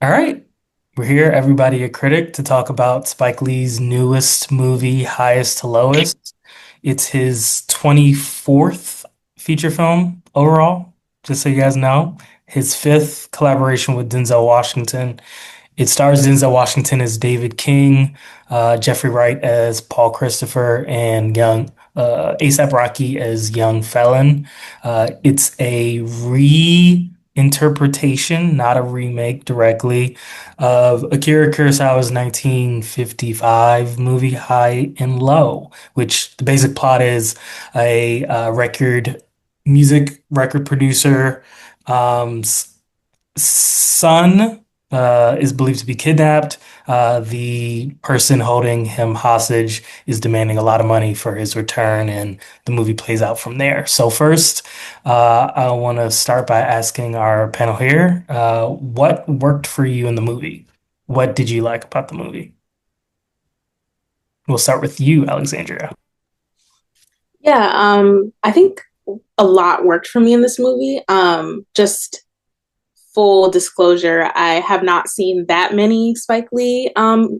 All right. We're here, everybody a critic, to talk about Spike Lee's newest movie, Highest to Lowest. It's his 24th feature film overall, just so you guys know. His fifth collaboration with Denzel Washington. It stars Denzel Washington as David King, Jeffrey Wright as Paul Christopher, and young A$AP Rocky as young Felon. It's a reinterpretation, not a remake directly, of Akira Kurosawa's 1955 movie High and Low, which the basic plot is a music record producer. Um, son is believed to be kidnapped. The person holding him hostage is demanding a lot of money for his return, and the movie plays out from there. So first, I want to start by asking our panel here, what worked for you in the movie? What did you like about the movie? We'll start with you, Alexandria. Yeah, I think a lot worked for me in this movie. Just full disclosure, I have not seen that many Spike Lee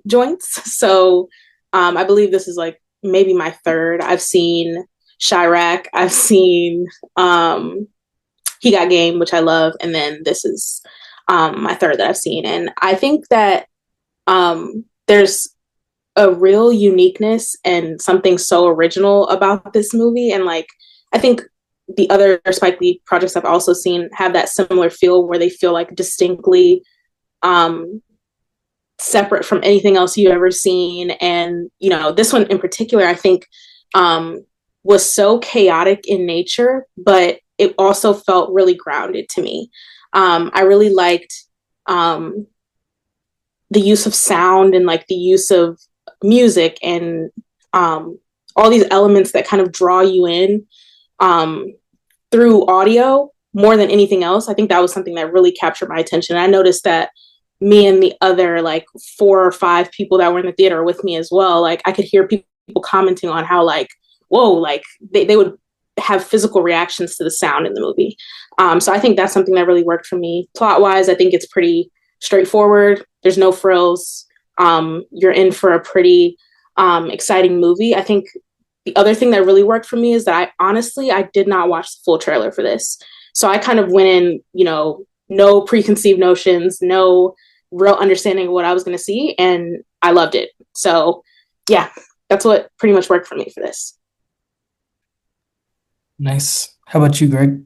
joints. So I believe this is like maybe my third. I've seen Chirac, I've seen He Got Game, which I love, and then this is my third that I've seen. And I think that there's a real uniqueness and something so original about this movie. And like, I think the other Spike Lee projects I've also seen have that similar feel where they feel like distinctly um, separate from anything else you've ever seen. And, you know, this one in particular, I think um, was so chaotic in nature, but it also felt really grounded to me. I really liked um, the use of sound and like the use of music and all these elements that kind of draw you in um, through audio more than anything else. I think that was something that really captured my attention. I noticed that me and the other like four or five people that were in the theater with me as well, like I could hear people commenting on how like, whoa, like they would have physical reactions to the sound in the movie. So I think that's something that really worked for me. Plot wise, I think it's pretty straightforward. There's no frills. You're in for a pretty exciting movie. I think the other thing that really worked for me is that I did not watch the full trailer for this. So I kind of went in, you know, no preconceived notions, no real understanding of what I was going to see. And I loved it. So yeah, that's what pretty much worked for me for this. Nice. How about you, Greg?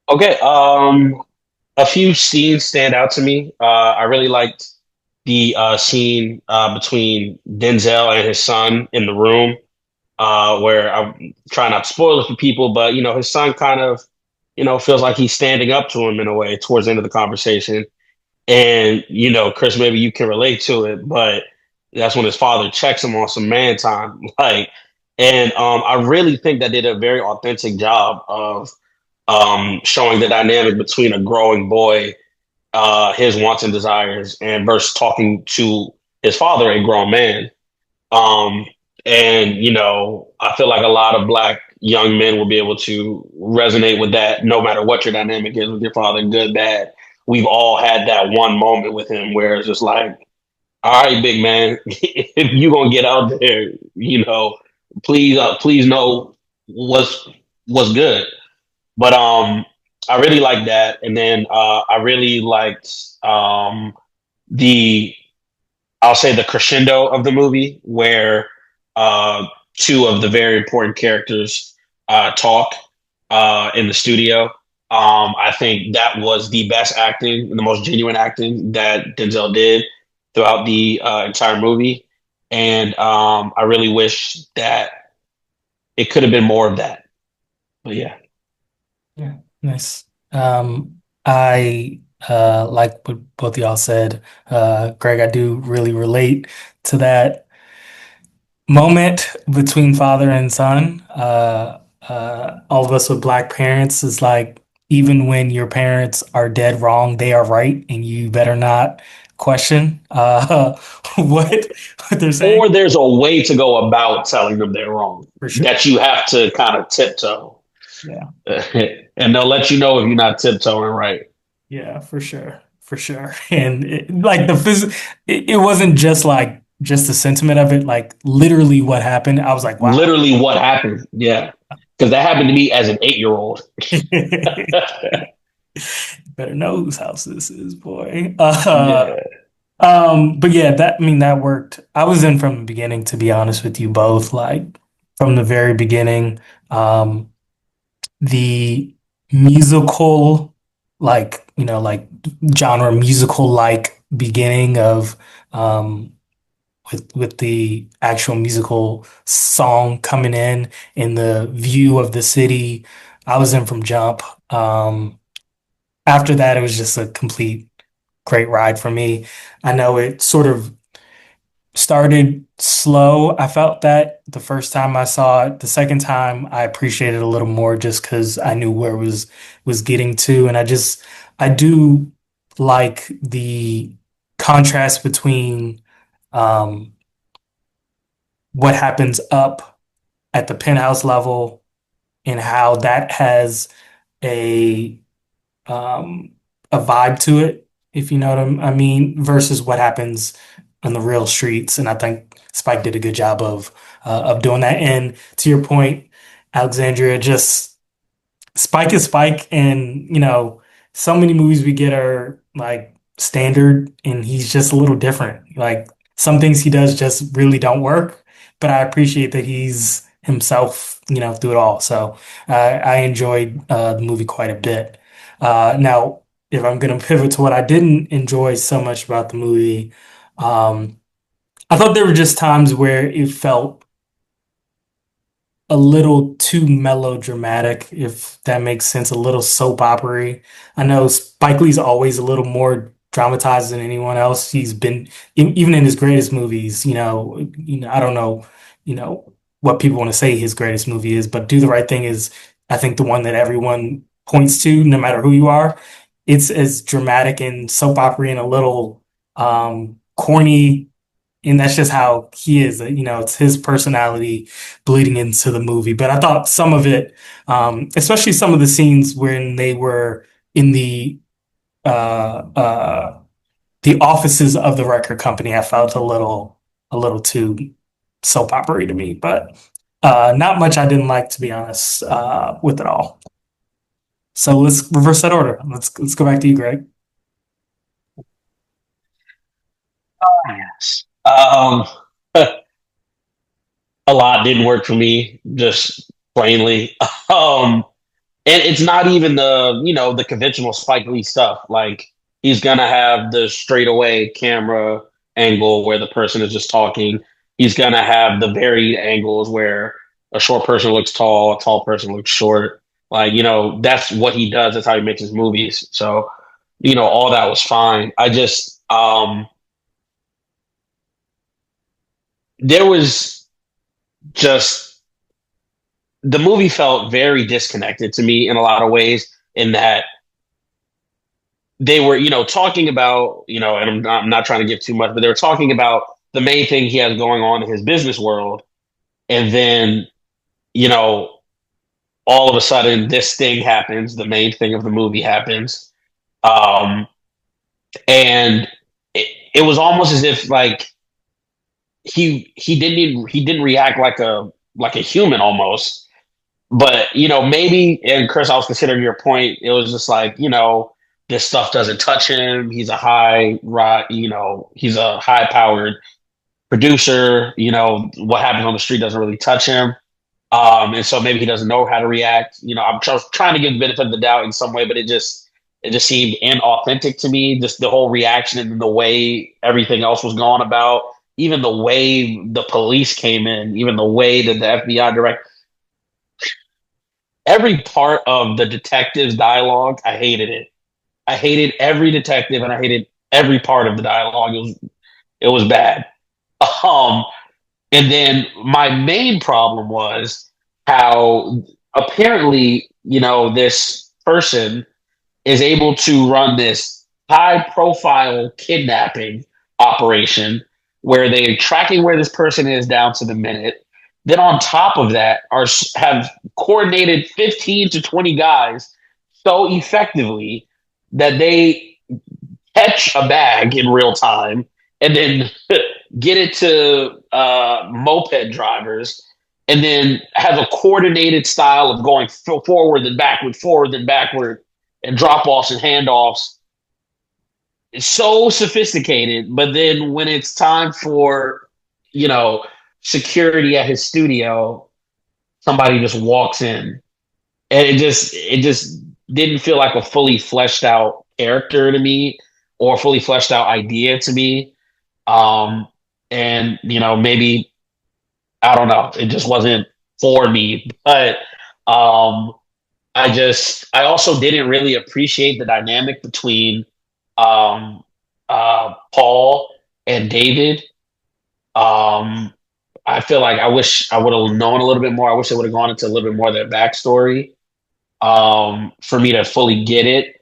Okay, a few scenes stand out to me. I really liked the scene between Denzel and his son in the room, where I'm trying not to spoil it for people, but his son kind of, feels like he's standing up to him in a way towards the end of the conversation. And Chris, maybe you can relate to it, but that's when his father checks him on some man time, like. And I really think that did a very authentic job of showing the dynamic between a growing boy, his wants and desires, and versus talking to his father, a grown man. Um, and I feel like a lot of black young men will be able to resonate with that, no matter what your dynamic is with your father, good, bad. We've all had that one moment with him where it's just like, all right, big man, if you gonna get out there, please know what's good. But I really liked that, and then I really liked the I'll say the crescendo of the movie where two of the very important characters talk in the studio. I think that was the best acting and the most genuine acting that Denzel did throughout the entire movie, and I really wish that it could have been more of that. But yeah. Yeah, nice. I like what both of y'all said. Greg, I do really relate to that moment between father and son. All of us with black parents is like, even when your parents are dead wrong, they are right, and you better not question what what they're saying. Or there's a way to go about telling them they're wrong For sure. that you have to kind of tiptoe. Yeah. And they'll let you know if you're not tiptoeing right. Yeah, for sure. for sure. And like it wasn't just like just the sentiment of it, like literally what happened. I was like, wow. Literally what happened. Yeah. Because that happened to me as an 8 year old. Better know whose house this is, boy. Yeah. But yeah, that I mean that worked. I was in from the beginning, to be honest with you both, like from the very beginning. Um, the musical, like, like genre musical like beginning of um with the actual musical song coming in the view of the city. I was in from jump. After that, it was just a complete great ride for me. I know it sort of started slow. I felt that the first time I saw it. The second time I appreciated it a little more just because I knew where it was getting to. And I do like the contrast between um what happens up at the penthouse level and how that has a um, a vibe to it, if you know what I mean, versus what happens on the real streets. And I think Spike did a good job of doing that. And to your point, Alexandria, just Spike is Spike, and so many movies we get are like standard, and he's just a little different. Like some things he does just really don't work, but I appreciate that he's himself, through it all. So I enjoyed the movie quite a bit. Now, if I'm gonna pivot to what I didn't enjoy so much about the movie, um, I thought there were just times where it felt a little too melodramatic, if that makes sense, a little soap opery. I know Spike Lee's always a little more dramatized than anyone else. He's been even in his greatest movies, I don't know, what people want to say his greatest movie is, but Do the Right Thing is, I think, the one that everyone points to, no matter who you are. It's as dramatic and soap opera and a little corny, and that's just how he is. It's his personality bleeding into the movie. But I thought some of it, especially some of the scenes when they were in uh, uh, the offices of the record company, I felt a little too soap opera to me. But not much I didn't like, to be honest, with it all. So let's reverse that order. Let's go back to you, Greg. Yes. A lot didn't work for me, just plainly. Um, and it's not even the conventional Spike Lee stuff. Like he's gonna have the straightaway camera angle where the person is just talking. He's gonna have the varied angles where a short person looks tall, a tall person looks short. Like, that's what he does. That's how he makes his movies. So, all that was fine. I just there was just the movie felt very disconnected to me in a lot of ways in that they were, talking about, and I'm not trying to give too much, but they were talking about the main thing he has going on in his business world. And then, you know, all of a sudden this thing happens, the main thing of the movie happens. Um, and it was almost as if like he didn't react like a human almost. But maybe, and Chris, I was considering your point. It was just like, this stuff doesn't touch him. He's a he's a high powered producer. What happens on the street doesn't really touch him. And so maybe he doesn't know how to react. I'm trying to give the benefit of the doubt in some way, but it just seemed inauthentic to me. Just the whole reaction and the way everything else was going about, even the way the police came in, even the way that the FBI director, every part of the detective's dialogue, I hated it. I hated every detective and I hated every part of the dialogue. It was bad. Um, and then my main problem was how apparently, this person is able to run this high profile kidnapping operation where they're tracking where this person is down to the minute. Then on top of that have coordinated 15 to 20 guys so effectively that they catch a bag in real time and then get it to moped drivers and then have a coordinated style of going forward and backward, and drop offs and handoffs. It's so sophisticated, but then when it's time for, you know, security at his studio, somebody just walks in, and it just didn't feel like a fully fleshed out character to me, or a fully fleshed out idea to me. Um, and maybe, I don't know, it just wasn't for me. But um, I also didn't really appreciate the dynamic between um, Paul and David. Um, I feel like I wish I would have known a little bit more. I wish I would have gone into a little bit more of their backstory, for me to fully get it,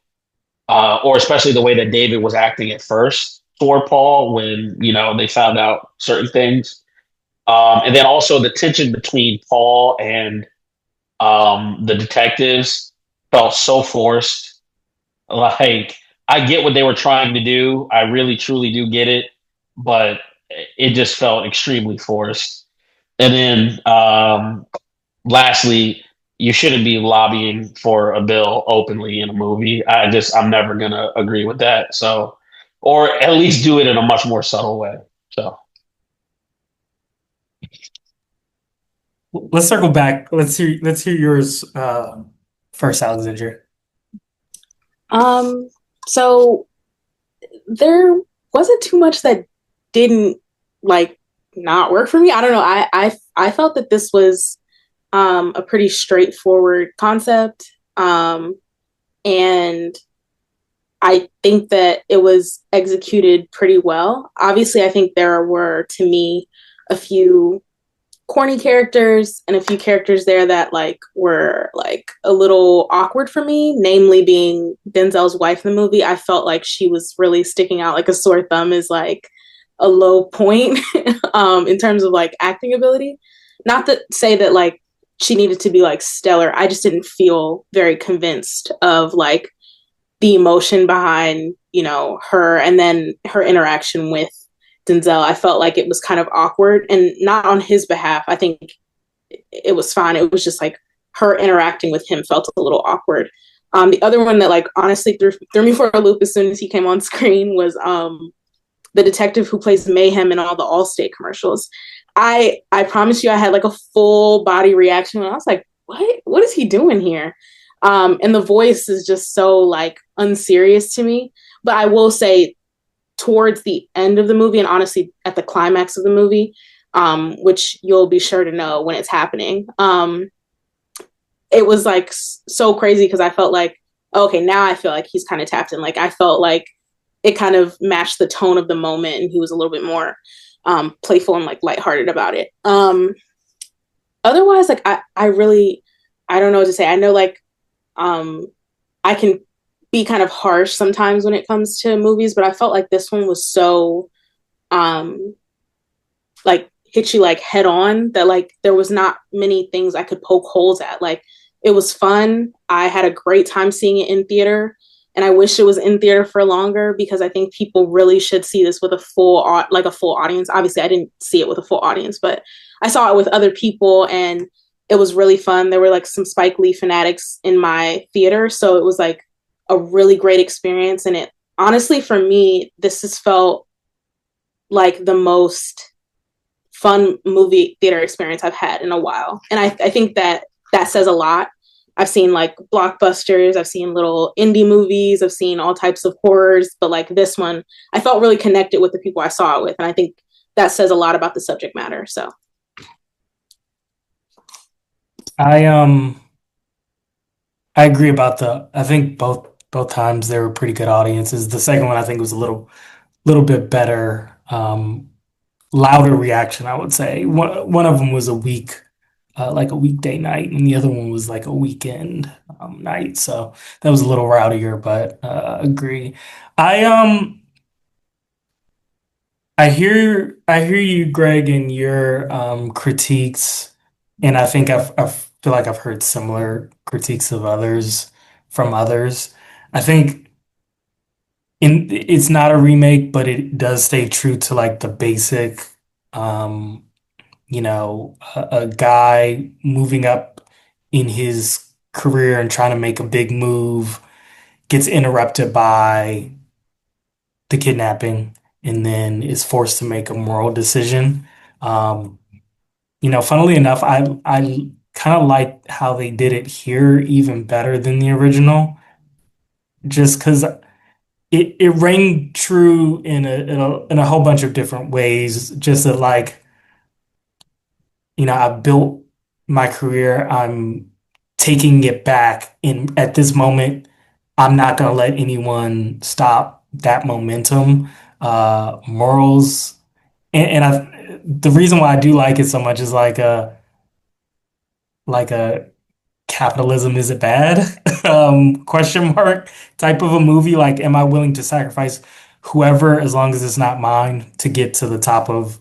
or especially the way that David was acting at first for Paul when they found out certain things, and then also the tension between Paul and the detectives felt so forced. Like, I get what they were trying to do. I really truly do get it, but it just felt extremely forced. And then lastly, you shouldn't be lobbying for a bill openly in a movie. I'm never gonna agree with that. So, or at least do it in a much more subtle way. So, Let's circle back. Let's hear yours first, Alexandra. Um, so there wasn't too much that didn't like not work for me. I don't know. I felt that this was a pretty straightforward concept. And I think that it was executed pretty well. Obviously, I think there were, to me, a few corny characters and a few characters there that like were like a little awkward for me, namely being Denzel's wife in the movie. I felt like she was really sticking out like a sore thumb, is like a low point in terms of like acting ability. Not to say that like she needed to be like stellar. I just didn't feel very convinced of like the emotion behind, her, and then her interaction with Denzel. I felt like it was kind of awkward, and not on his behalf. I think it was fine. It was just like her interacting with him felt a little awkward. The other one that like honestly threw me for a loop as soon as he came on screen was the detective who plays Mayhem in all the Allstate commercials. I promise you, I had like a full body reaction, and I was like, what is he doing here? And the voice is just so like unserious to me. But I will say, towards the end of the movie, and honestly at the climax of the movie, which you'll be sure to know when it's happening, it was like so crazy because I felt like, okay, now I feel like he's kind of tapped in. Like I felt like it kind of matched the tone of the moment, and he was a little bit more playful and like lighthearted about it. Otherwise, like I really, I don't know what to say. I know like um, I can be kind of harsh sometimes when it comes to movies, but I felt like this one was so um, like hit you like head on that like there was not many things I could poke holes at. Like it was fun. I had a great time seeing it in theater, and I wish it was in theater for longer because I think people really should see this with a full audience. Obviously, I didn't see it with a full audience, but I saw it with other people, and it was really fun. There were like some Spike Lee fanatics in my theater, so it was like a really great experience. And it honestly, for me, this has felt like the most fun movie theater experience I've had in a while. And I think that that says a lot. I've seen like blockbusters, I've seen little indie movies, I've seen all types of horrors, but like this one, I felt really connected with the people I saw it with. And I think that says a lot about the subject matter. So I I agree about I think both times they were pretty good audiences. The second one I think was a little bit better, louder reaction, I would say. One of them was like a weekday night, and the other one was like a weekend night. So that was a little rowdier, but agree. I I hear you, Greg, and your critiques, and I think I feel like I've heard similar critiques of others from others. I think it's not a remake, but it does stay true to like the basic, um, a guy moving up in his career and trying to make a big move gets interrupted by the kidnapping and then is forced to make a moral decision. Um, Funnily enough, I kind of like how they did it here even better than the original, just because it rang true in a whole bunch of different ways. Just that, like, I've built my career. I'm taking it back, and at this moment, I'm not gonna let anyone stop that momentum. Morals, the reason why I do like it so much is like a capitalism is it bad? Question mark type of a movie. Like, am I willing to sacrifice whoever as long as it's not mine to get to the top of,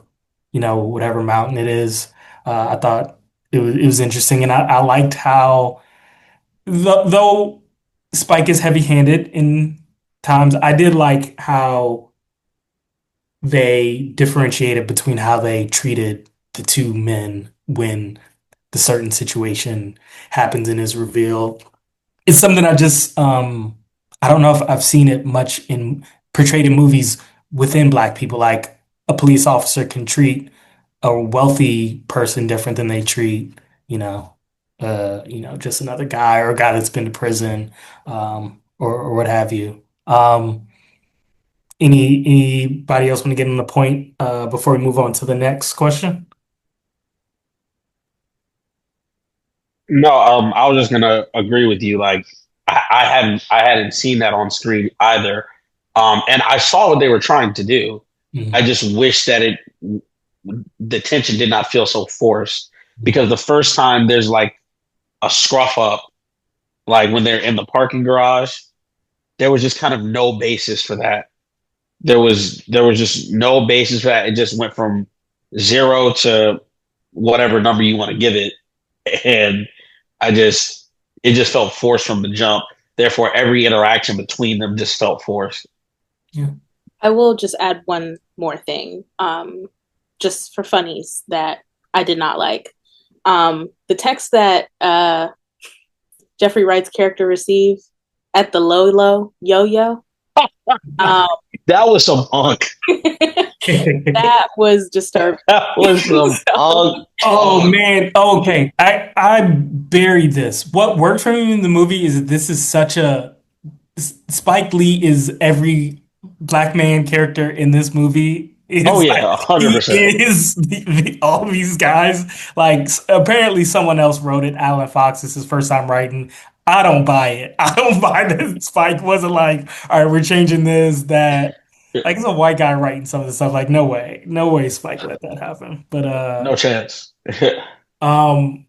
whatever mountain it is? I thought it was interesting, and I liked how though Spike is heavy-handed in times, I did like how they differentiated between how they treated the two men when the certain situation happens and is revealed. It's something I don't know if I've seen it much in portrayed in movies within Black people. Like a police officer can treat a wealthy person different than they treat, just another guy or a guy that's been to prison, or what have you. Anybody else want to get on the point before we move on to the next question? No, I was just gonna agree with you. Like, I hadn't seen that on screen either, and I saw what they were trying to do. I Mhm. just wish that the tension did not feel so forced because the first time there's like a scruff up, like when they're in the parking garage, there was just kind of no basis for that. There was just no basis for that. It just went from zero to whatever number you want to give it, and I just it just felt forced from the jump. Therefore, every interaction between them just felt forced. Yeah. I will just add one more thing, just for funnies that I did not like. The text that Jeffrey Wright's character received at the low yo yo. Um, That was some punk. that was disturbing. That was some punk. So, Oh man, okay. I buried this. What worked for me in the movie is that this is such a Spike Lee is every black man character in this movie Oh is yeah, like 100%. he is all these guys. Like apparently someone else wrote it. Alan Fox is his first time writing. I don't buy it. I don't buy that Spike wasn't like, all right, we're changing this, that. Like it's a white guy writing some of the stuff. Like no way, no way Spike let that happen. But No chance. um,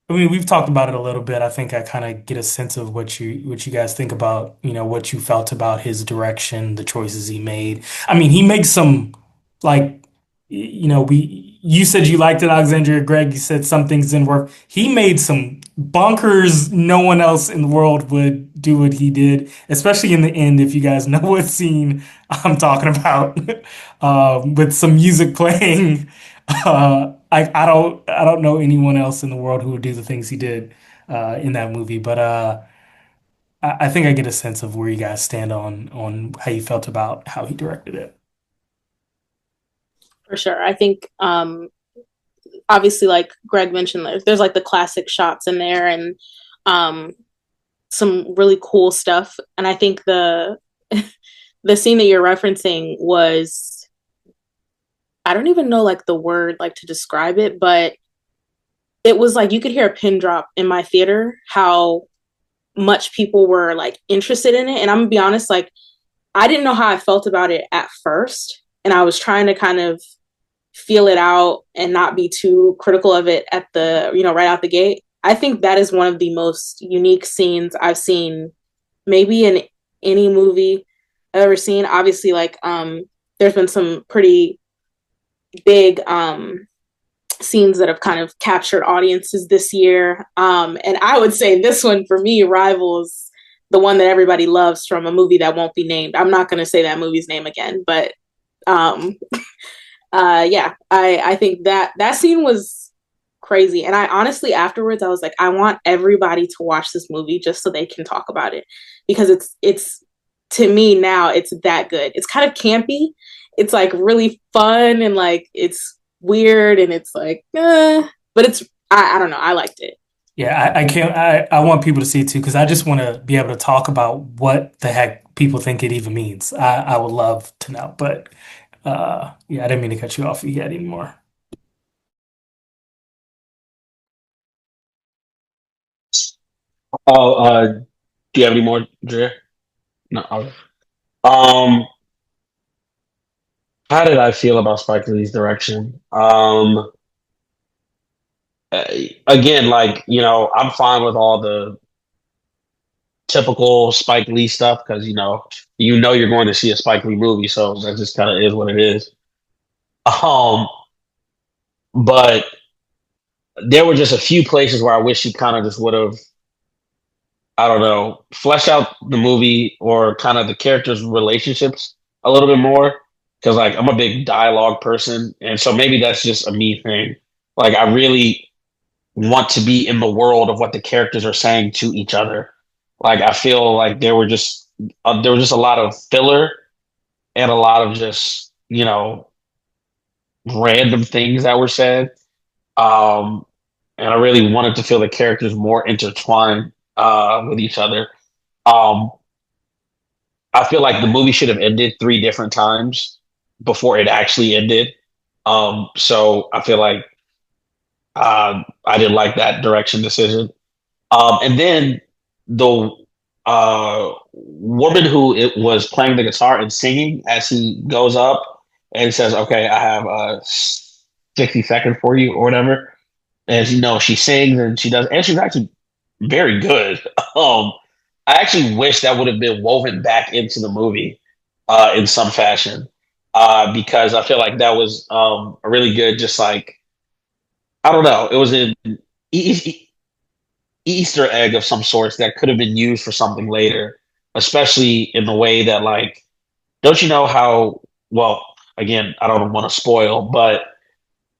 I mean, we've talked about it a little bit. I think I kind of get a sense of what you guys think about, what you felt about his direction, the choices he made. I mean, he makes some like, we you said you liked it, Alexandria. Greg, you said some things didn't work. He made some bonkers. No one else in the world would do what he did, especially in the end. If you guys know what scene I'm talking about, with some music playing. I don't know anyone else in the world who would do the things he did in that movie, but I think I get a sense of where you guys stand on how you felt about how he directed it. for sure. I think obviously like Greg mentioned there's like the classic shots in there and um some really cool stuff. And I think the the scene that you're referencing was I don't even know like the word like to describe it, but it was like you could hear a pin drop in my theater how much people were like interested in it. And I'm gonna be honest, like I didn't know how I felt about it at first. And I was trying to kind of feel it out and not be too critical of it at the, right out the gate. I think that is one of the most unique scenes I've seen maybe in any movie I've ever seen. Obviously, like there's been some pretty big scenes that have kind of captured audiences this year. And I would say this one for me rivals the one that everybody loves from a movie that won't be named. I'm not going to say that movie's name again, but um, yeah, I think that that scene was crazy. And I honestly afterwards I was like, I want everybody to watch this movie just so they can talk about it because it's to me now it's that good. It's kind of campy. It's like really fun and like it's weird and it's like, but it's I don't know. I liked it. Yeah, I can't. I want people to see it too because I just want to be able to talk about what the heck people think it even means. I would love to know, but yeah, I didn't mean to cut you off yet anymore. Oh, do you have any more, Dre? No. Okay. Um, how did I feel about Spike Lee's direction? Again, like I'm fine with all the typical Spike Lee stuff because you're going to see a Spike Lee movie, so that just kind of is what it is. Um, but there were just a few places where I wish he kind of just would have, I don't know, fleshed out the movie or kind of the characters' relationships a little bit more. Because like I'm a big dialogue person, and so maybe that's just a me thing. Like I really want to be in the world of what the characters are saying to each other. Like I feel like there was just a lot of filler and a lot of just random things that were said. Um, and I really wanted to feel the characters more intertwined with each other. Um, I feel like the movie should have ended three different times before it actually ended. So I feel like I didn't like that direction decision. And then the woman who it was playing the guitar and singing as he goes up and says, "Okay, I have 60 seconds for you" or whatever. And she sings and she does, and she's actually very good. Um, I actually wish that would have been woven back into the movie in some fashion because I feel like that was a really good, just like I don't know, it was an Easter egg of some sorts that could have been used for something later, especially in the way that like, don't you know how? Well, again, I don't want to spoil, but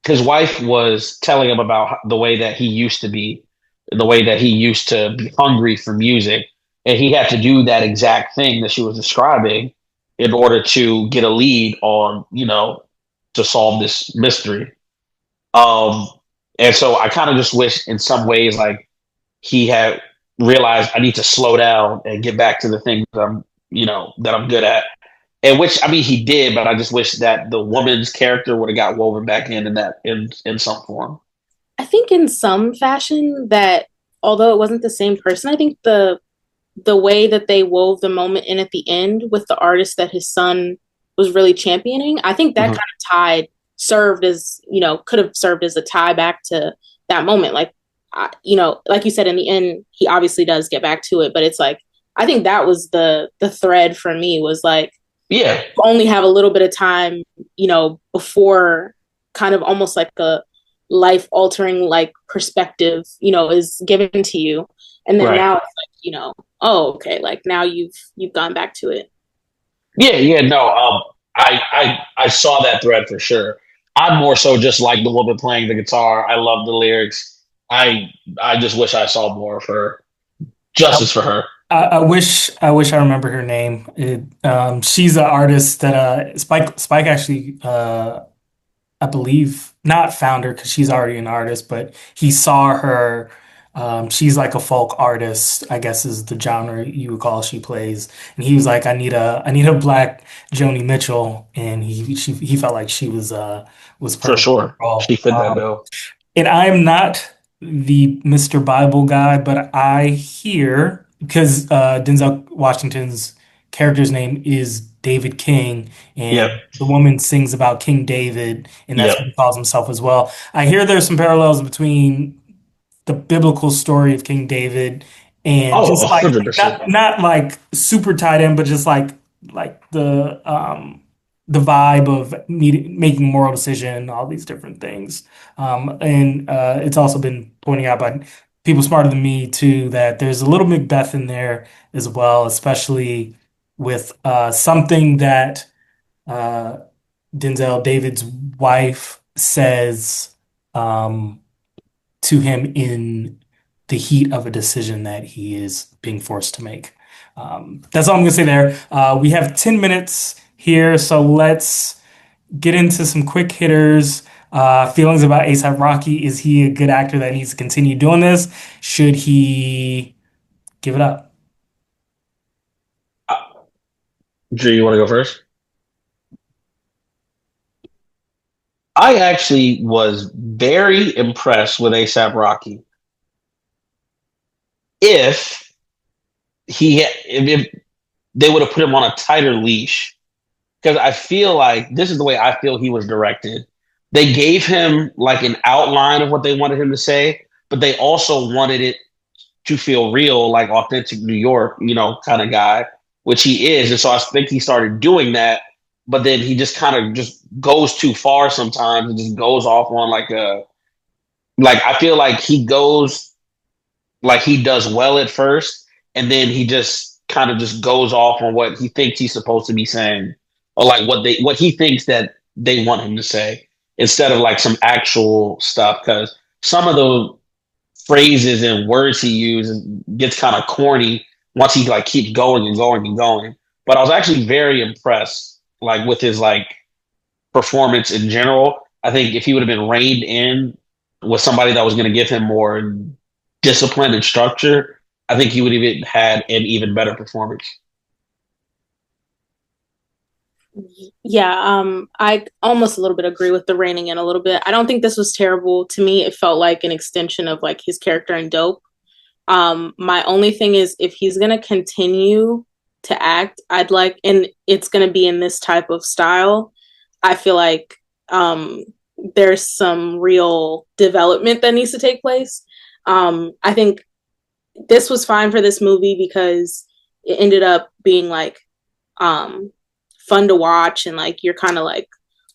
his wife was telling him about the way that he used to be, the way that he used to be hungry for music, and he had to do that exact thing that she was describing in order to get a lead on, to solve this mystery. Um, and so I kind of just wish, in some ways, like he had realized I need to slow down and get back to the things that I'm good at. And which I mean he did, but I just wish that the woman's character would have got woven back in that in some form. I think in some fashion that although it wasn't the same person, I think the way that they wove the moment in at the end with the artist that his son was really championing, I think that kind Mhm. of tied served as, could have served as a tie back to that moment. Like, like you said, in the end, he obviously does get back to it, but it's like, I think that was the thread for me was like, Yeah, only have a little bit of time, before kind of almost like a life altering like perspective, is given to you. And then right. now it's like, oh, okay, like now you've gone back to it. Yeah, yeah. No, I saw that thread for sure. I'm more so just like the woman playing the guitar. I love the lyrics. I just wish I saw more of her. Justice for her. I wish I remember her name. She's an artist that Spike actually I believe not founder because she's already an artist, but he saw her. She's like a folk artist, I guess is the genre you would call she plays. And he was like, I need a black Joni Mitchell, and he felt like she was For perfect for the sure. She role. fit that bill. And I'm not the Mr. Bible guy, but I hear because Denzel Washington's character's name is David King, Yep. and the woman sings about King David, and that's Yep. what he calls himself as well. I hear there's some parallels between the biblical story of King David and Oh, just like 100%. not like super tied in, but just like the vibe of making a moral decision, all these different things. And it's also been pointing out by people smarter than me too that there's a little Macbeth in there as well, especially with something that uh, Denzel David's wife says um, to him in the heat of a decision that he is being forced to make. That's all I'm going to say there. We have 10 minutes here, so let's get into some quick hitters. Feelings about A$AP Rocky. Is he a good actor that needs to continue doing this? Should he give it up? Uh, Drew, you want to go first? I actually was very impressed with ASAP Rocky. If if they would have put him on a tighter leash, because I feel like this is the way I feel he was directed. They gave him like an outline of what they wanted him to say, but they also wanted it to feel real, like authentic New York, kind of guy, which he is. And so I think he started doing that, but then he just kind of just goes too far sometimes and just goes off on like I feel like he goes like he does well at first, and then he just kind of just goes off on what he thinks he's supposed to be saying, or like what he thinks that they want him to say, instead of like some actual stuff. Because some of those phrases and words he uses gets kind of corny once he like keeps going and going and going. But I was actually very impressed, like with his like performance in general. I think if he would have been reined in with somebody that was going to give him more discipline and structure, I think he would have even had an even better performance. Yeah, I almost a little bit agree with the reining in a little bit. I don't think this was terrible. To me, it felt like an extension of like his character in Dope. My only thing is if he's gonna continue to act, I'd like, and it's gonna be in this type of style. I feel like there's some real development that needs to take place. I think this was fine for this movie because it ended up being like um, fun to watch and like you're kind of like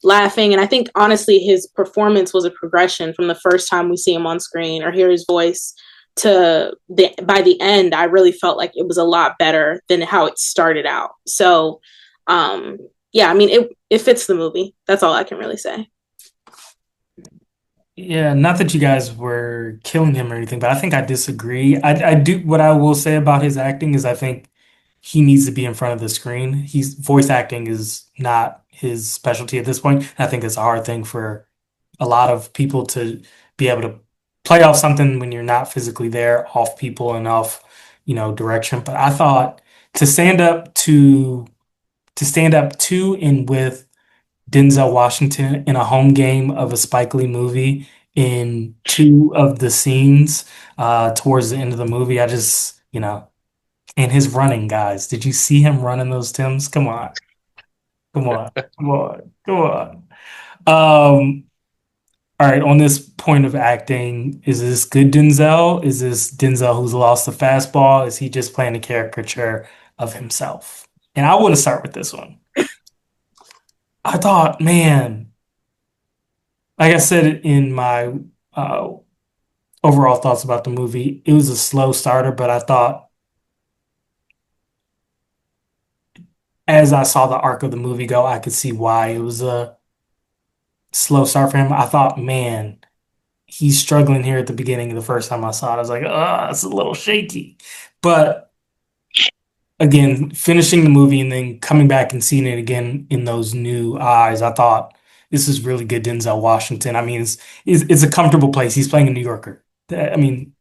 laughing. And I think honestly, his performance was a progression from the first time we see him on screen or hear his voice to by the end. I really felt like it was a lot better than how it started out. So, um, yeah, I mean, it fits the movie. That's all I can really say. Yeah, not that you guys were killing him or anything, but I think I disagree. I do what I will say about his acting is I think he needs to be in front of the screen. He's voice acting is not his specialty at this point. I think it's a hard thing for a lot of people to be able to play off something when you're not physically there, off people and off, direction. But I thought to stand up to and with Denzel Washington in a home game of a Spike Lee movie in two of the scenes towards the end of the movie. I just, and his running, guys. Did you see him running those Tims? Come on. Come on. Come on. Come on. All right, on this point of acting, is this good Denzel? Is this Denzel who's lost the fastball? Is he just playing a caricature of himself? And I want to start with this one. I thought, man, like I said in my uh, overall thoughts about the movie, it was a slow starter, but I thought as I saw the arc of the movie go, I could see why it was a slow start for him. I thought, man, he's struggling here at the beginning. The first time I saw it, I was like, it's a little shaky. But again, finishing the movie and then coming back and seeing it again in those new eyes, I thought this is really good Denzel Washington. I mean, it's a comfortable place. He's playing a New Yorker. I mean,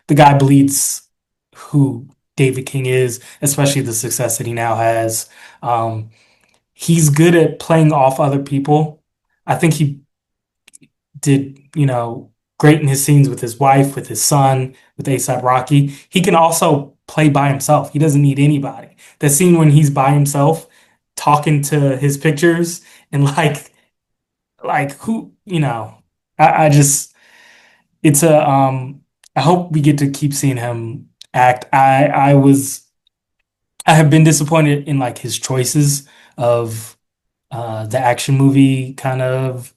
the guy bleeds who David King is, especially the success that he now has. Um, he's good at playing off other people. I think he did, great in his scenes with his wife, with his son, with A$AP Rocky. He can also play by himself. He doesn't need anybody. That scene when he's by himself talking to his pictures and like who, I just it's a I hope we get to keep seeing him act. I have been disappointed in like his choices of the action movie kind of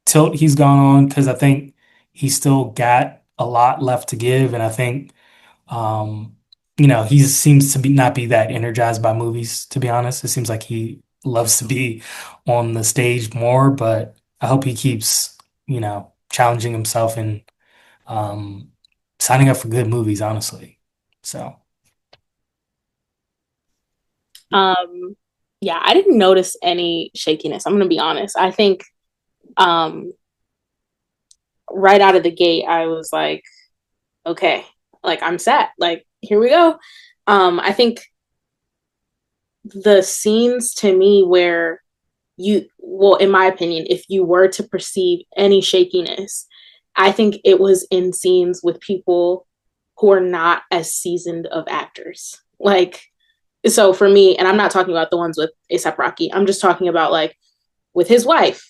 tilt he's gone on because I think he still got a lot left to give, and I think um, he seems to be not be that energized by movies, to be honest. It seems like he loves to be on the stage more, but I hope he keeps, challenging himself and um, signing up for good movies, honestly. So, Um, yeah, I didn't notice any shakiness. I'm gonna be honest. I think um, right out of the gate, I was like, okay, like I'm set. Like here we go. I think the scenes to me where well, in my opinion, if you were to perceive any shakiness, I think it was in scenes with people who are not as seasoned of actors. Like, so for me, and I'm not talking about the ones with ASAP Rocky, I'm just talking about like with his wife,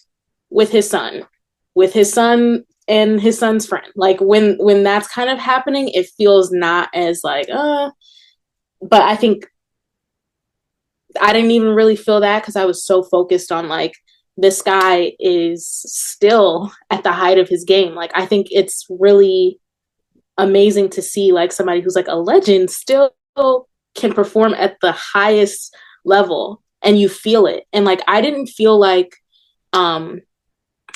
with his son, with his son and his son's friend. Like when that's kind of happening, it feels not as like but I think I didn't even really feel that because I was so focused on like this guy is still at the height of his game. Like I think it's really amazing to see like somebody who's like a legend still can perform at the highest level and you feel it. And like I didn't feel like um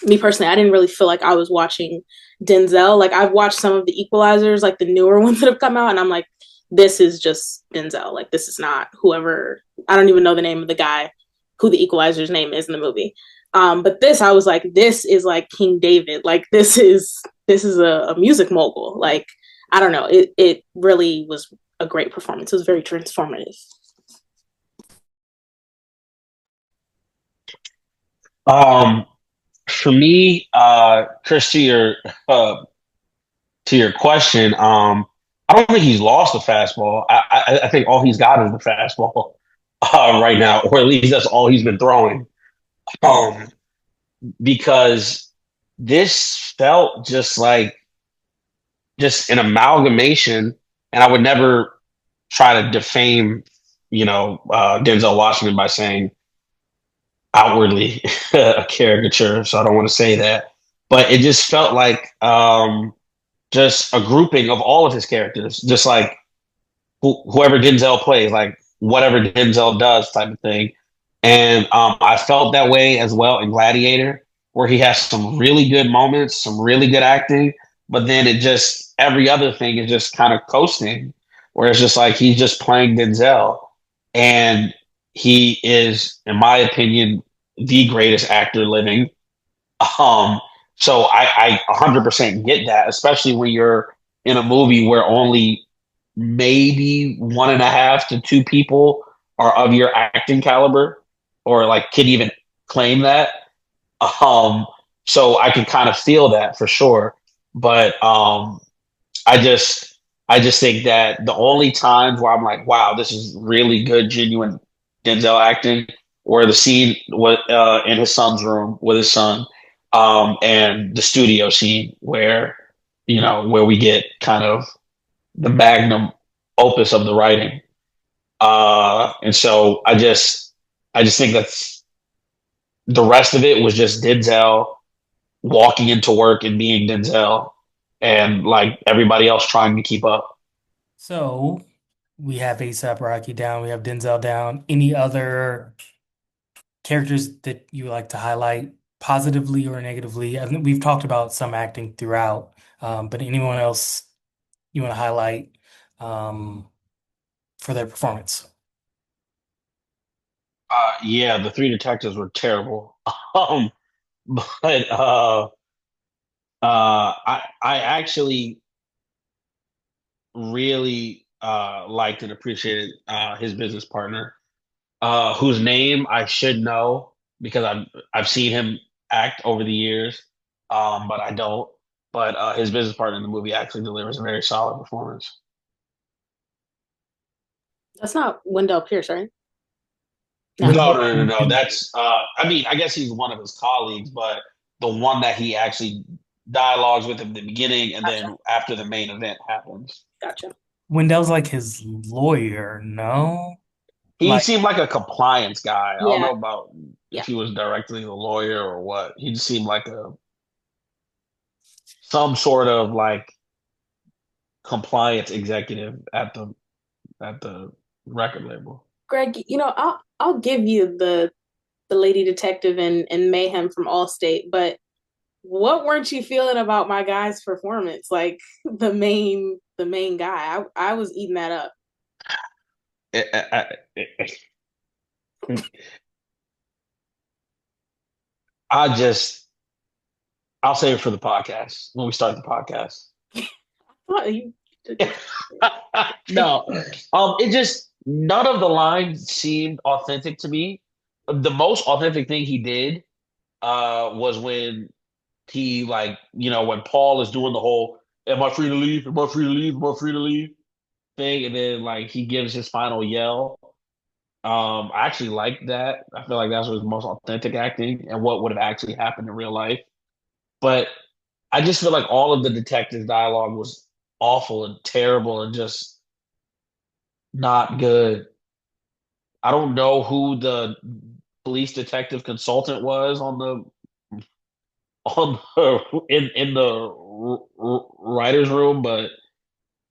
me personally, I didn't really feel like I was watching Denzel. Like I've watched some of the equalizers, like the newer ones that have come out, and I'm like, this is just Denzel. Like this is not whoever I don't even know the name of the guy who the equalizer's name is in the movie. But this I was like, this is like King David. Like this is a music mogul. Like I don't know. It really was a great performance. It was very transformative. Um, for me, Chris, uh, to your question, I don't think he's lost the fastball. I think all he's got is the fastball right now, or at least that's all he's been throwing. Um, because this felt just an amalgamation, and I would never try to defame, Denzel Washington by saying outwardly a caricature. So I don't want to say that, but it just felt like just a grouping of all of his characters, just like whoever Denzel plays, like whatever Denzel does, type of thing. And I felt that way as well in Gladiator, where he has some really good moments, some really good acting, but then it just every other thing is just kind of coasting, where it's just like he's just playing Denzel, and he is, in my opinion, the greatest actor living. Um, so I 100% get that, especially when you're in a movie where only maybe one and a half to two people are of your acting caliber, or like can even claim that. Um, so I can kind of feel that for sure. But I just I just think that the only times where I'm like, wow, this is really good, genuine Denzel acting, or the scene with in his son's room with his son, and the studio scene where where we get kind of the magnum opus of the writing. And so I just think that's the rest of it was just Denzel walking into work and being Denzel, and like everybody else trying to keep up. so we have ASAP Rocky down, we have Denzel down. Any other characters that you would like to highlight positively or negatively? I think we've talked about some acting throughout, but anyone else you want to highlight um, for their performance? Yeah, the three detectives were terrible. Um, but I actually really liked and appreciated his business partner, whose name I should know because I've seen him act over the years, but I don't. But his business partner in the movie actually delivers a very solid performance. That's not Wendell Pierce, right? No, No. no, no, no, no. That's I mean, I guess he's one of his colleagues, but the one that he actually dialogues with in the beginning and Gotcha. then after the main event happens. Gotcha. Wendell's like his lawyer, no? He Like, seemed like a compliance guy. I don't Yeah. know about if Yeah. he was directly the lawyer or what. He just seemed like a some sort of like compliance executive at the record label. Greg, I'll give you the lady detective and Mayhem from Allstate, but what weren't you feeling about my guy's performance? Like the main guy. I was eating that up. I just I'll save it for the podcast when we start the podcast. Oh, you No, it just none of the lines seemed authentic to me. The most authentic thing he did was when he like when Paul is doing the whole "Am I free to leave? Am I free to leave? Am I free to leave?" thing, and then like he gives his final yell. I actually like that. I feel like that's his most authentic acting and what would have actually happened in real life. But I just feel like all of the detectives' dialogue was awful and terrible and just not good. I don't know who the police detective consultant was in the writers' room, but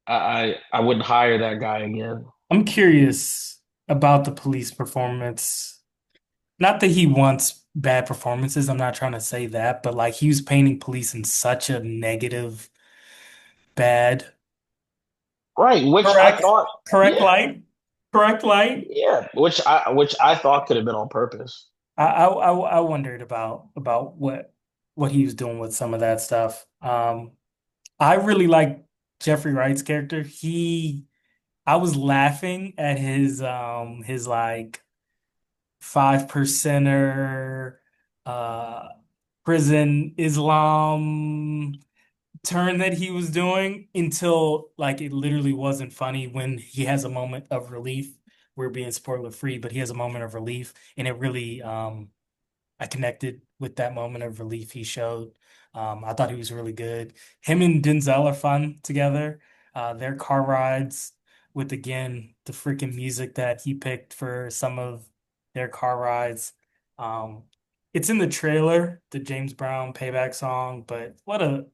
I wouldn't hire that guy again. I'm curious about the police performance. Not that he wants bad performances, I'm not trying to say that, but like he was painting police in such a negative, bad, Right, which I correct, thought, correct yeah, light, correct light. yeah, which I thought could have been on purpose. I wondered about what he was doing with some of that stuff. I really like Jeffrey Wright's character. I was laughing at his like 5%er uh prison Islam turn that he was doing until like it literally wasn't funny when he has a moment of relief. We're being spoiler free, but he has a moment of relief and it really I connected with that moment of relief he showed. I thought he was really good. Him and Denzel are fun together. Their car rides with again the freaking music that he picked for some of their car rides. Um, it's in the trailer, the James Brown payback song, but what a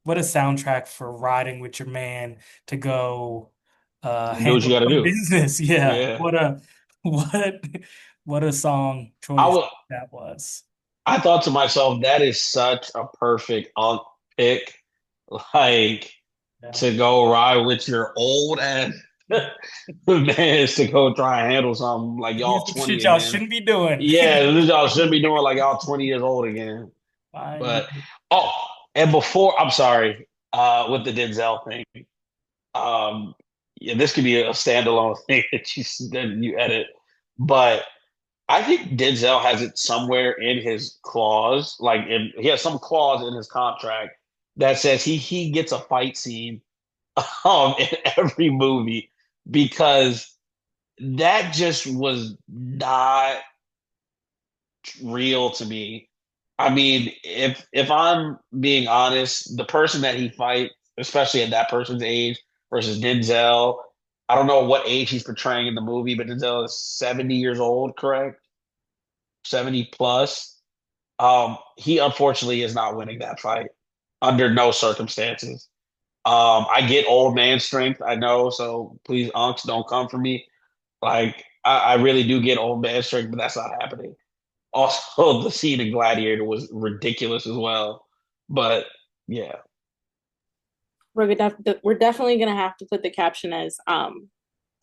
soundtrack for riding with your man to go Do what you handle got to some do. business. Yeah. Yeah, What what a song I choice would. that was. I thought to myself, that is such a perfect pick, like Yeah. to go ride with your old ass man to go try and handle something like Here's y'all some 20 shit y'all again. shouldn't be doing. Yeah, this y'all shouldn't be doing like y'all 20 years old again. Fine. But oh, and before I'm sorry, with the Denzel thing, yeah, this could be a standalone thing that you edit, but I think Denzel has it somewhere in his clause, he has some clause in his contract that says he gets a fight scene in every movie because that just was not real to me. I mean, if I'm being honest, the person that he fights, especially at that person's age versus Denzel, I don't know what age he's portraying in the movie, but Denzel is 70 years old, correct? 70 plus. He unfortunately is not winning that fight under no circumstances. I get old man strength, I know, so please, unks, don't come for me. Like, I really do get old man strength, but that's not happening. Also, the scene in Gladiator was ridiculous as well. But yeah, we're definitely gonna have to put the caption as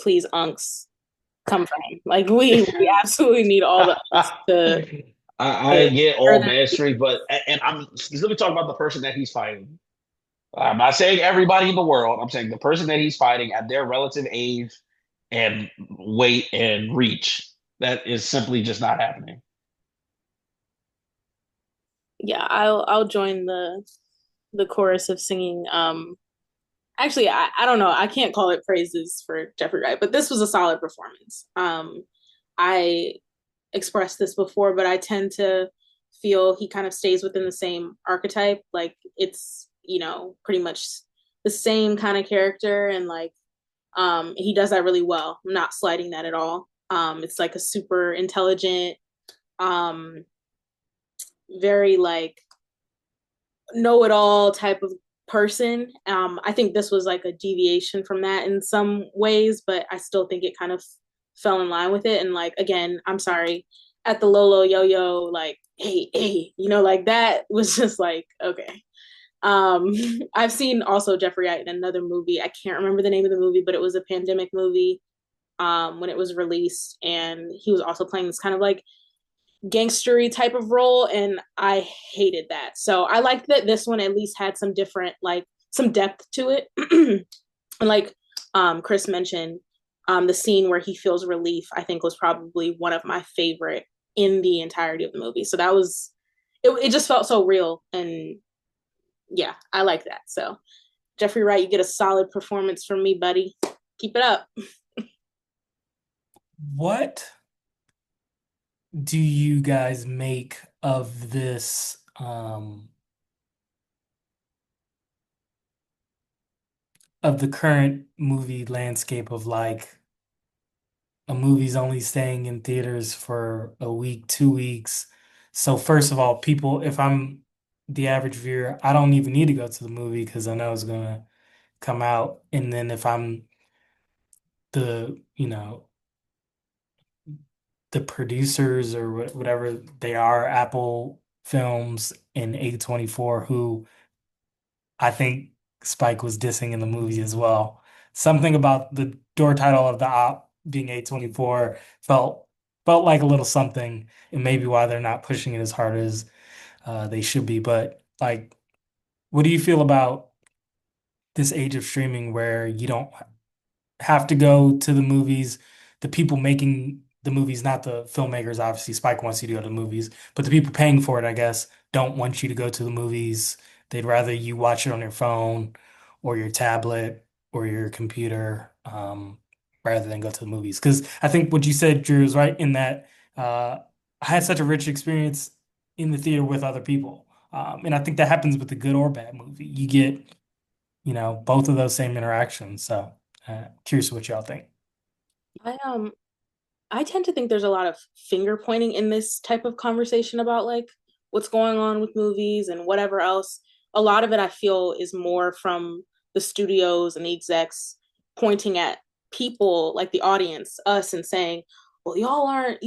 please unks come from him. Like we absolutely need all the unks I to get hear old that. man strength, but and I'm specifically talking about the person that he's fighting. I'm not saying everybody in the world. I'm saying the person that he's fighting at their relative age and weight and reach. That is simply just not happening. Yeah, I'll join the chorus of singing. Actually, I don't know. I can't call it praises for Jeffrey Wright, but this was a solid performance. I expressed this before, but I tend to feel he kind of stays within the same archetype. Like it's, pretty much the same kind of character and like he does that really well. I'm not slighting that at all. It's like a super intelligent, um very like know-it-all type of person. I think this was like a deviation from that in some ways, but I still think it kind of fell in line with it. And like again, I'm sorry, at the Lolo Yo Yo, like hey, like that was just like okay. Um, I've seen also Jeffrey Wright in another movie. I can't remember the name of the movie, but it was a pandemic movie when it was released, and he was also playing this kind of like gangstery type of role, and I hated that. So I liked that this one at least had some different, like some depth to it. And like Chris mentioned, the scene where he feels relief, I think was probably one of my favorite in the entirety of the movie. So that was it just felt so real, and yeah, I like that. So Jeffrey Wright, you get a solid performance from me, buddy. Keep it up. What do you guys make of this of the current movie landscape of like a movie's only staying in theaters for a week, 2 weeks? So first of all, people, if I'm the average viewer, I don't even need to go to the movie because I know it's gonna come out. And then if I'm the, the producers or whatever they are, Apple Films and A24, who I think Spike was dissing in the movie as well. Something about the door title of the op being A24 felt like a little something, and maybe why they're not pushing it as hard as they should be. But like, what do you feel about this age of streaming where you don't have to go to the movies? The people making the movies, not the filmmakers, obviously, Spike wants you to go to the movies, but the people paying for it, I guess, don't want you to go to the movies. They'd rather you watch it on your phone or your tablet or your computer, rather than go to the movies. Because I think what you said, Drew, is right in that I had such a rich experience in the theater with other people. And I think that happens with a good or bad movie. You get, both of those same interactions. So curious what y'all think. I I tend to think there's a lot of finger pointing in this type of conversation about like what's going on with movies and whatever else. A lot of it I feel is more from the studios and the execs pointing at people like the audience, us, and saying, well, y'all aren't,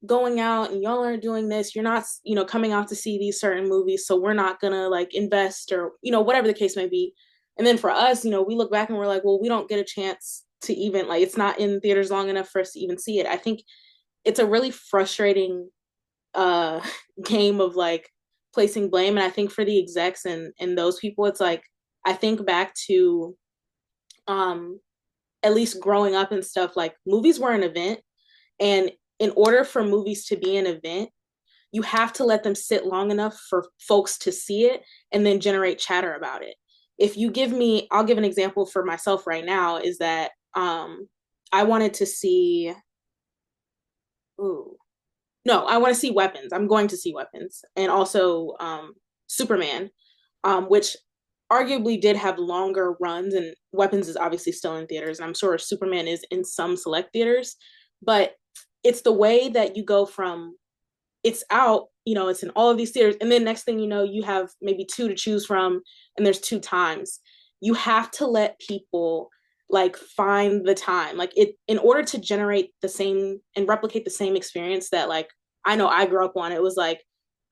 going out and y'all aren't doing this. You're not, coming out to see these certain movies. So we're not gonna like invest or, whatever the case may be. And then for us, we look back and we're like, well, we don't get a chance to even like it's not in theaters long enough for us to even see it. I think it's a really frustrating uh game of like placing blame. And I think for the execs and those people, it's like I think back to um at least growing up and stuff, like movies were an event. And in order for movies to be an event, you have to let them sit long enough for folks to see it and then generate chatter about it. If you give me, I'll give an example for myself right now, is that I wanted to see, ooh, no, I want to see Weapons. I'm going to see Weapons. And also Superman, which arguably did have longer runs, and Weapons is obviously still in theaters, and I'm sure Superman is in some select theaters. But it's the way that you go from it's out, it's in all of these theaters, and then next thing you know, you have maybe two to choose from, and there's two times. You have to let people like find the time, like it, in order to generate the same and replicate the same experience that like I know I grew up on. It was like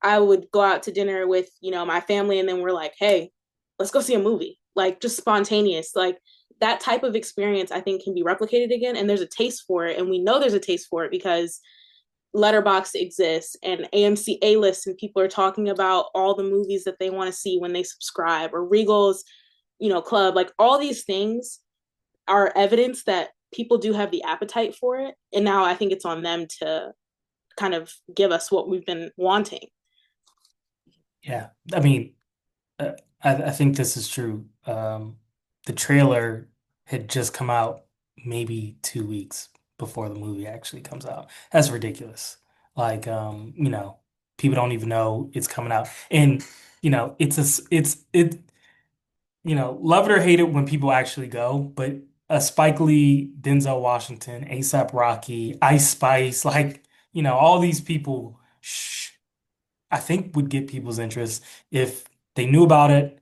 I would go out to dinner with, my family, and then we're like, hey, let's go see a movie, like just spontaneous, like that type of experience I think can be replicated again, and there's a taste for it, and we know there's a taste for it because Letterboxd exists and AMC A list, and people are talking about all the movies that they want to see when they subscribe, or Regal's, club. Like all these things are evidence that people do have the appetite for it. And now I think it's on them to kind of give us what we've been wanting. Yeah, I mean, I think this is true. The trailer had just come out maybe 2 weeks before the movie actually comes out. That's ridiculous. Like, people don't even know it's coming out, and love it or hate it when people actually go. But a Spike Lee, Denzel Washington, ASAP Rocky, Ice Spice, like, all these people, I think would get people's interest if they knew about it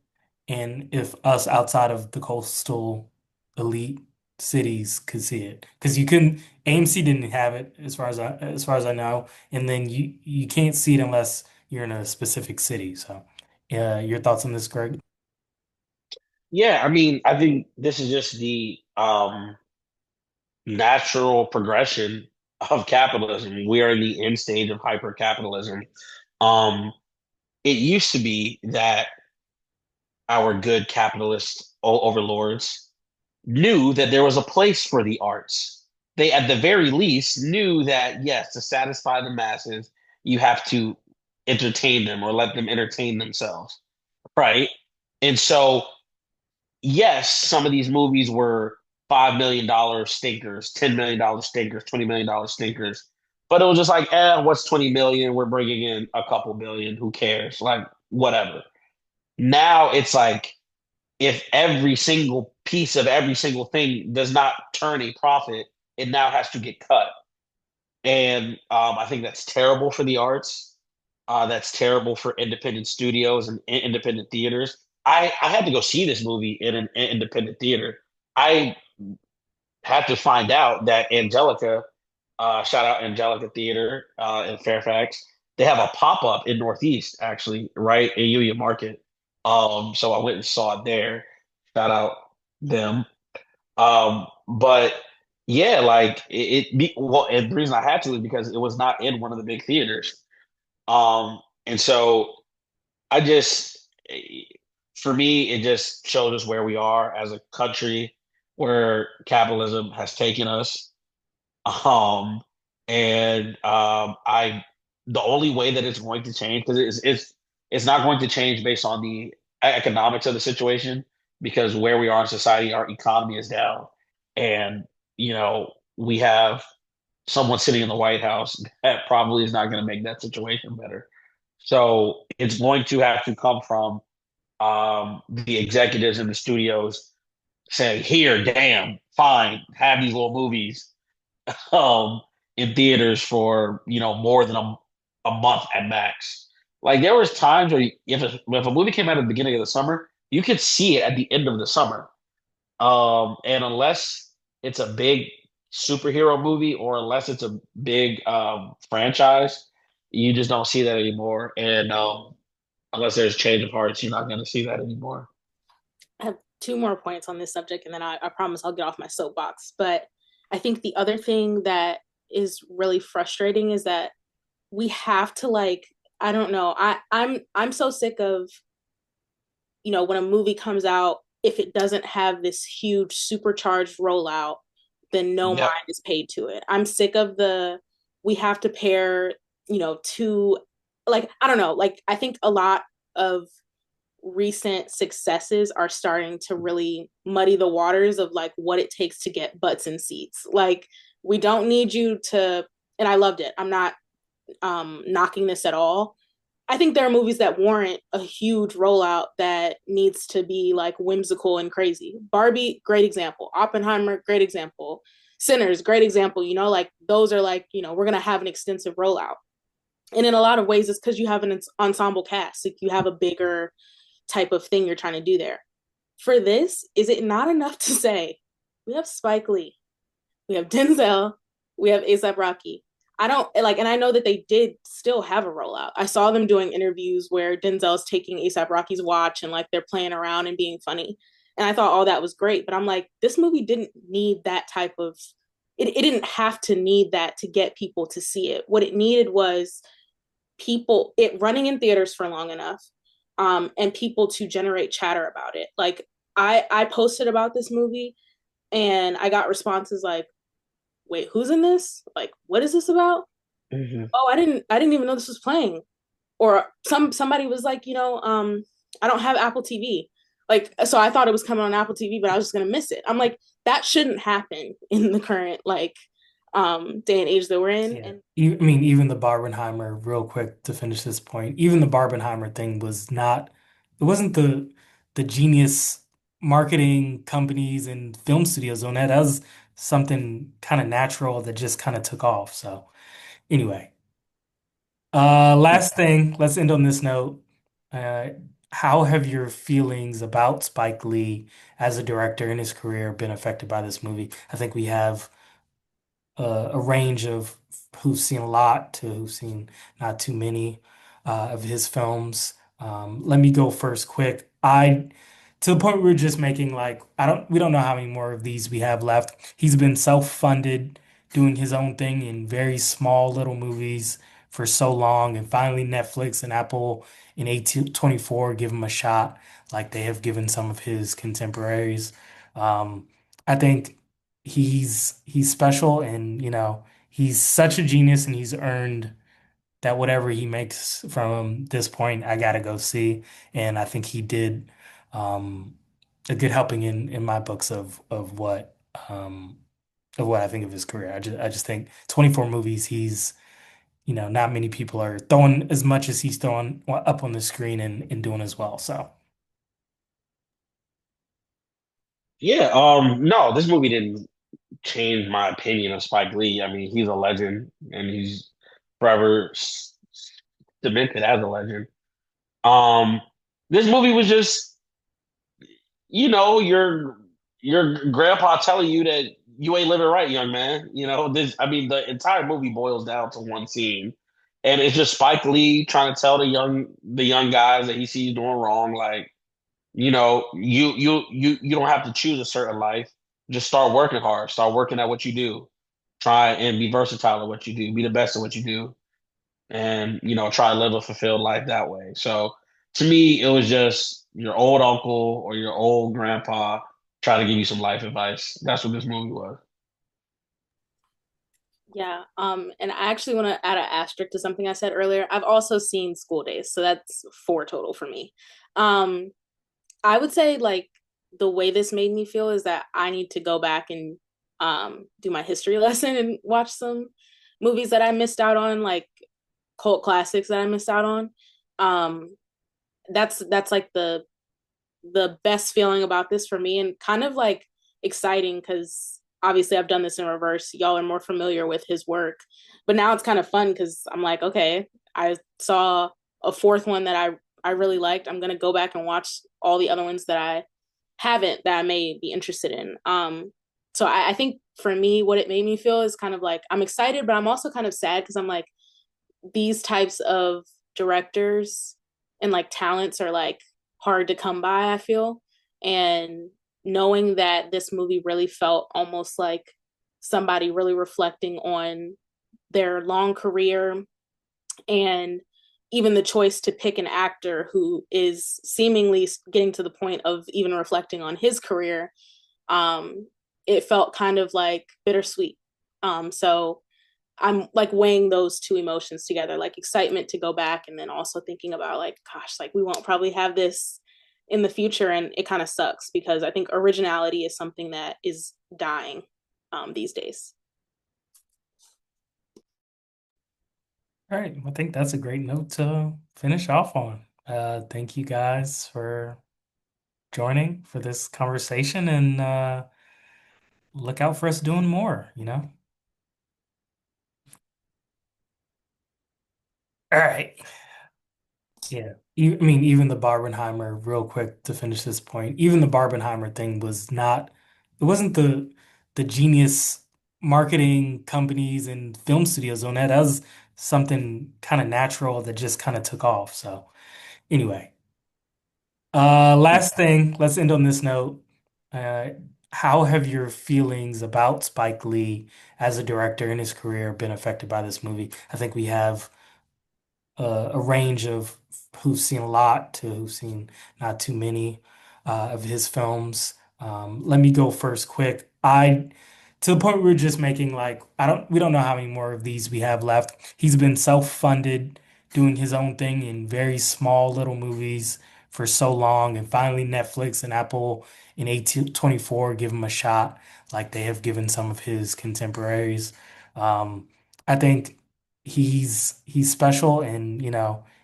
and if us outside of the coastal elite cities could see it. Because you couldn't, AMC didn't have it as far as I know, and then you can't see it unless you're in a specific city. So, yeah, your thoughts on this, Greg? Yeah, I mean, I think this is just the natural progression of capitalism. We are in the end stage of hyper capitalism. Um, it used to be that our good capitalist overlords knew that there was a place for the arts. They, at the very least, knew that, yes, to satisfy the masses, you have to entertain them or let them entertain themselves, right? And so, yes, some of these movies were $5 million stinkers, $10 million stinkers, $20 million stinkers, but it was just like, what's 20 million? We're bringing in a couple billion. Who cares? Like, whatever. Now it's like, if every single piece of every single thing does not turn a profit, it now has to get cut. And I think that's terrible for the arts. That's terrible for independent studios and independent theaters. I had to go see this movie in an independent theater. I had to find out that Angelica, shout out Angelica Theater in Fairfax, they have a pop up in Northeast, actually, right in Union Market. So I went and saw it there. Shout out them. But yeah, like well, and the reason I had to is because it was not in one of the big theaters. And so I just, for me, it just shows us where we are as a country, where capitalism has taken us. Um, I, the only way that it's going to change, because it's not going to change based on the economics of the situation, because where we are in society, our economy is down, and we have someone sitting in the White House that probably is not going to make that situation better. So it's going to have to come from the executives in the studios saying, "Here, damn, fine, have these little movies." um in theaters for more than a month at max. Like, there was times where if a movie came out at the beginning of the summer, you could see it at the end of the summer. And unless it's a big superhero movie, or unless it's a big franchise, you just don't see that anymore. And unless there's change of hearts, you're not going to see that anymore. I have two more points on this subject, and then I promise I'll get off my soapbox. But I think the other thing that is really frustrating is that we have to, like, I don't know. I'm so sick of, when a movie comes out, if it doesn't have this huge supercharged rollout, then no mind Yep. is paid to it. I'm sick of the we have to pair, two, like, I don't know, like, I think a lot of recent successes are starting to really muddy the waters of like what it takes to get butts in seats. Like, we don't need you to, and I loved it. I'm not knocking this at all. I think there are movies that warrant a huge rollout that needs to be like whimsical and crazy. Barbie, great example. Oppenheimer, great example. Sinners, great example. Like, those are like, we're gonna have an extensive rollout. And in a lot of ways, it's because you have an ensemble cast. Like, you have a bigger type of thing you're trying to do there. For this, is it not enough to say we have Spike Lee, we have Denzel, we have ASAP Rocky? I don't like, and I know that they did still have a rollout. I saw them doing interviews where Denzel's taking ASAP Rocky's watch and like they're playing around and being funny. And I thought all that was great. But I'm like, this movie didn't need that type of, it didn't have to need that to get people to see it. What it needed was people, it running in theaters for long enough, and people to generate chatter about it. Like, I posted about this movie and I got responses like, "Wait, who's in this? Like, what is this about? Hmm. Oh, I didn't even know this was playing." Or somebody was like, "I don't have Apple TV." Like, so I thought it was coming on Apple TV, but I was just gonna miss it. I'm like, that shouldn't happen in the current, like, day and age that we're in. Yeah. And I mean, even the Barbenheimer, real quick to finish this point, even the Barbenheimer thing was not, it wasn't the genius marketing companies and film studios on that. That was something kind of natural that just kind of took off. So anyway, last thing, let's end on this note. Uh, how have your feelings about Spike Lee as a director in his career been affected by this movie? I think we have a range of who've seen a lot to who've seen not too many of his films. Let me go first quick. To the point we are just making, like, we don't know how many more of these we have left. He's been self-funded, doing his own thing in very small little movies for so long, and finally Netflix and Apple in 1824 give him a shot, like they have given some of his contemporaries. I think he's special, and he's such a genius, and he's earned that whatever he makes from this point I gotta go see. And I think he did a good helping in my books of what I think of his career. I just think 24 movies, he's not many people are throwing as much as he's throwing up on the screen and doing as well. So Yeah, no, this movie didn't change my opinion of Spike Lee. I mean, he's a legend and he's forever cemented as a legend. Um, this movie was just, your grandpa telling you that you ain't living right, young man. I mean, the entire movie boils down to one scene, and it's just Spike Lee trying to tell the young guys that he sees doing wrong, like, you don't have to choose a certain life. Just start working hard. Start working at what you do. Try and be versatile at what you do. Be the best at what you do, and try to live a fulfilled life that way. So to me, it was just your old uncle or your old grandpa trying to give you some life advice. That's what this movie was. Yeah. And I actually want to add an asterisk to something I said earlier. I've also seen School Days, so that's four total for me. Um, I would say like the way this made me feel is that I need to go back and do my history lesson and watch some movies that I missed out on, like cult classics that I missed out on. Um, that's like the best feeling about this for me, and kind of like exciting because obviously I've done this in reverse. Y'all are more familiar with his work, but now it's kind of fun because I'm like, okay, I saw a fourth one that I really liked. I'm gonna go back and watch all the other ones that I haven't that I may be interested in. So I think for me, what it made me feel is kind of like I'm excited, but I'm also kind of sad because I'm like these types of directors and like talents are like hard to come by, I feel. And knowing that this movie really felt almost like somebody really reflecting on their long career, and even the choice to pick an actor who is seemingly getting to the point of even reflecting on his career, um, it felt kind of like bittersweet. So I'm like weighing those two emotions together, like excitement to go back, and then also thinking about like, gosh, like we won't probably have this in the future, and it kind of sucks because I think originality is something that is dying these days. all right, I think that's a great note to finish off on. Thank you guys for joining for this conversation, and look out for us doing more. All right. Yeah. I mean, even the Barbenheimer, real quick to finish this point, even the Barbenheimer thing it wasn't the genius marketing companies and film studios on that. That was something kind of natural that just kind of took off. So anyway, last thing, let's end on this note. Uh, how have your feelings about Spike Lee as a director in his career been affected by this movie? I think we have a range of who've seen a lot to who've seen not too many of his films. Let me go first quick. To the point we are just making, like, we don't know how many more of these we have left. He's been self-funded, doing his own thing in very small little movies for so long, and finally Netflix and Apple in 1824 give him a shot, like they have given some of his contemporaries. I think he's special, and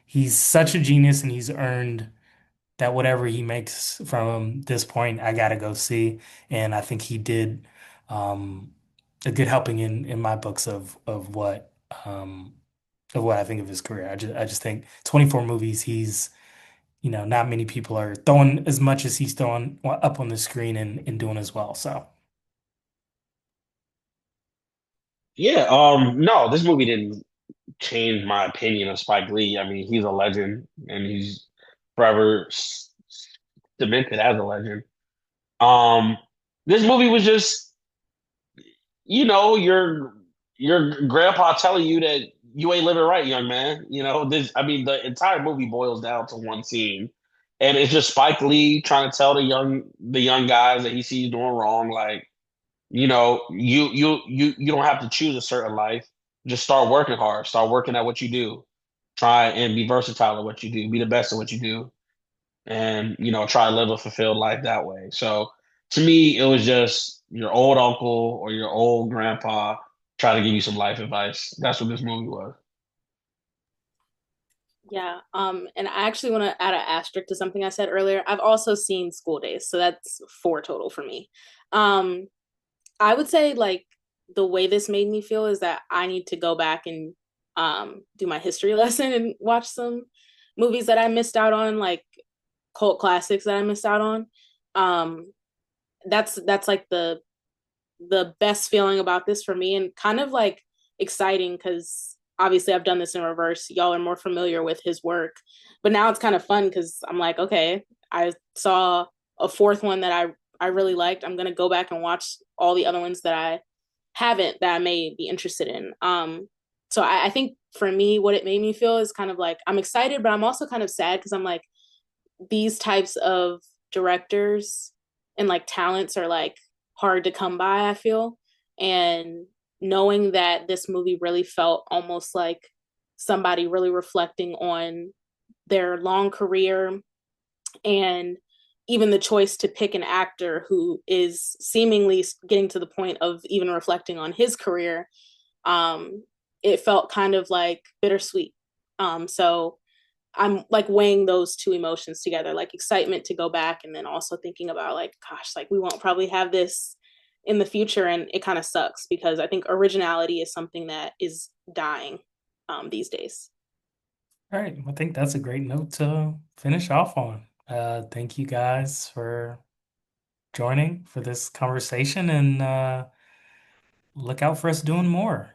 he's such a genius, and he's earned that whatever he makes from this point I gotta go see. And I think he did a good helping in my books of what I think of his career. I just think 24 movies, not many people are throwing as much as he's throwing up on the screen and doing as well. So, Yeah, no, this movie didn't change my opinion of Spike Lee. I mean, he's a legend and he's forever cemented as a legend. Um, this movie was just, your grandpa telling you that you ain't living right, young man. I mean, the entire movie boils down to one scene, and it's just Spike Lee trying to tell the young guys that he sees doing wrong, like, you don't have to choose a certain life. Just start working hard. Start working at what you do. Try and be versatile at what you do. Be the best at what you do, and try to live a fulfilled life that way. So to me, it was just your old uncle or your old grandpa trying to give you some life advice. That's what this movie was. Yeah. And I actually want to add an asterisk to something I said earlier. I've also seen School Days, so that's four total for me. Um, I would say like the way this made me feel is that I need to go back and do my history lesson and watch some movies that I missed out on, like cult classics that I missed out on. Um, that's like the best feeling about this for me, and kind of like exciting because obviously I've done this in reverse. Y'all are more familiar with his work, but now it's kind of fun because I'm like, okay, I saw a fourth one that I really liked. I'm gonna go back and watch all the other ones that I haven't that I may be interested in. So I think for me, what it made me feel is kind of like I'm excited, but I'm also kind of sad because I'm like these types of directors and like talents are like hard to come by, I feel. And knowing that this movie really felt almost like somebody really reflecting on their long career, and even the choice to pick an actor who is seemingly getting to the point of even reflecting on his career, um, it felt kind of like bittersweet. So I'm like weighing those two emotions together, like excitement to go back, and then also thinking about like, gosh, like we won't probably have this in the future, and it kind of sucks because I think originality is something that is dying these days. all right, I think that's a great note to finish off on. Thank you guys for joining for this conversation and look out for us doing more.